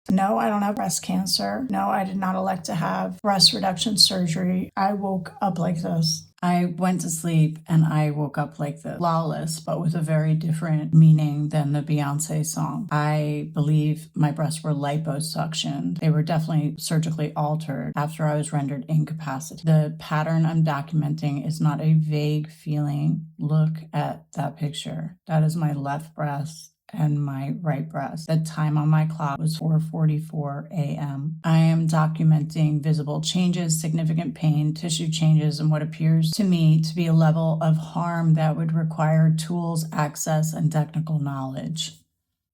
No, I don't have breast cancer. No, I did not elect to have breast reduction surgery. I woke up like this. I went to sleep and I woke up like this, flawless, but with a very different meaning than the Beyonce song. I believe my breasts were liposuctioned. They were definitely surgically altered after I was rendered incapacitated. The pattern I'm documenting is not a vague feeling. Look at that picture. That is my left breast and my right breast. The time on my clock was 4:44 a.m. I am documenting visible changes, significant pain, tissue changes, and what appears to me to be a level of harm that would require tools, access, and technical knowledge.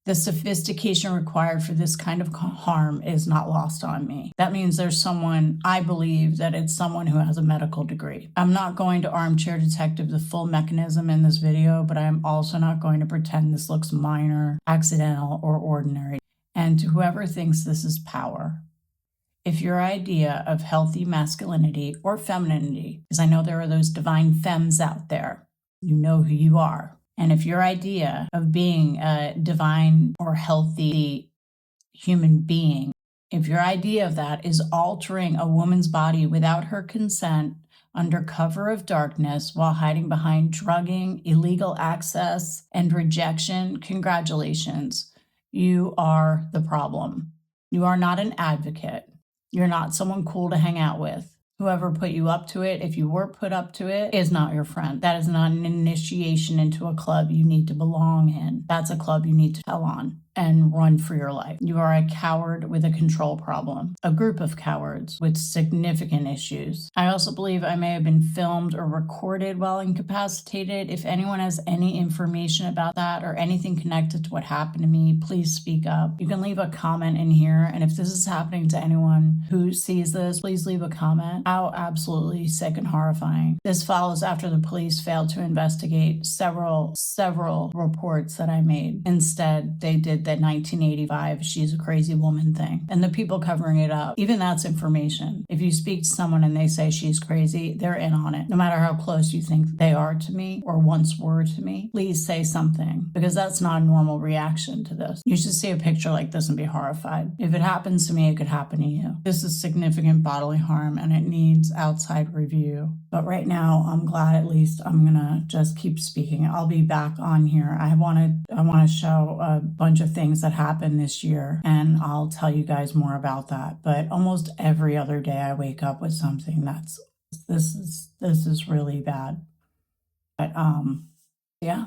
The sophistication required for this kind of harm is not lost on me. That means there's someone, I believe that it's someone who has a medical degree. I'm not going to armchair detective the full mechanism in this video, but I am also not going to pretend this looks minor, accidental, or ordinary. And to whoever thinks this is power, if your idea of healthy masculinity or femininity, because I know there are those divine femmes out there, you know who you are. And if your idea of being a divine or healthy human being, if your idea of that is altering a woman's body without her consent under cover of darkness while hiding behind drugging, illegal access, and rejection, congratulations. You are the problem. You are not an advocate. You're not someone cool to hang out with. Whoever put you up to it, if you were put up to it, is not your friend. That is not an initiation into a club you need to belong in. That's a club you need to tell on and run for your life. You are a coward with a control problem, a group of cowards with significant issues. I also believe I may have been filmed or recorded while incapacitated. If anyone has any information about that or anything connected to what happened to me, please speak up. You can leave a comment in here, and if this is happening to anyone who sees this, please leave a comment. How absolutely sick and horrifying. This follows after the police failed to investigate several reports that I made. Instead, they did that 1985 she's a crazy woman thing. And the people covering it up, even that's information. If you speak to someone and they say she's crazy, they're in on it. No matter how close you think they are to me or once were to me, please say something, because that's not a normal reaction to this. You should see a picture like this and be horrified. If it happens to me, it could happen to you. This is significant bodily harm and it needs outside review. But right now, I'm glad at least I'm gonna just keep speaking. I'll be back on here. I want to show a bunch of things that happened this year, and I'll tell you guys more about that. But almost every other day I wake up with something that's this is really bad. But yeah.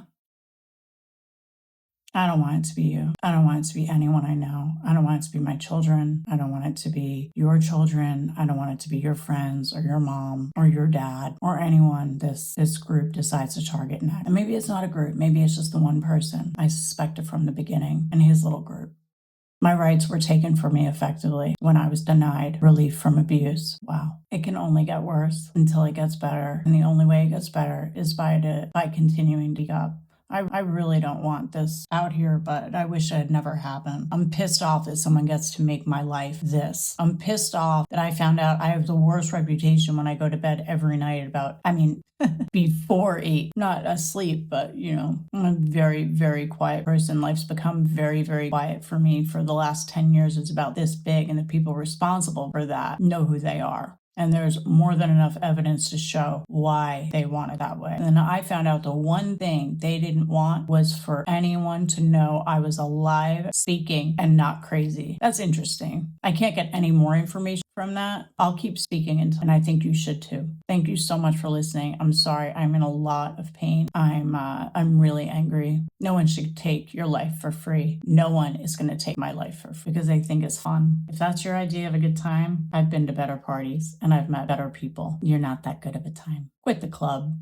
I don't want it to be you. I don't want it to be anyone I know. I don't want it to be my children. I don't want it to be your children. I don't want it to be your friends or your mom or your dad or anyone this group decides to target next. And maybe it's not a group. Maybe it's just the one person. I suspect it from the beginning in his little group. My rights were taken from me effectively when I was denied relief from abuse. Wow. It can only get worse until it gets better. And the only way it gets better is by continuing to speak up. I really don't want this out here, but I wish it had never happened. I'm pissed off that someone gets to make my life this. I'm pissed off that I found out I have the worst reputation when I go to bed every night before 8. Not asleep, but I'm a very, very quiet person. Life's become very, very quiet for me for the last 10 years. It's about this big, and the people responsible for that know who they are. And there's more than enough evidence to show why they want it that way. And then I found out the one thing they didn't want was for anyone to know I was alive, speaking, and not crazy. That's interesting. I can't get any more information from that. I'll keep speaking, and I think you should too. Thank you so much for listening. I'm sorry. I'm in a lot of pain. I'm really angry. No one should take your life for free. No one is going to take my life for free because they think it's fun. If that's your idea of a good time, I've been to better parties and I've met better people. You're not that good of a time. Quit the club.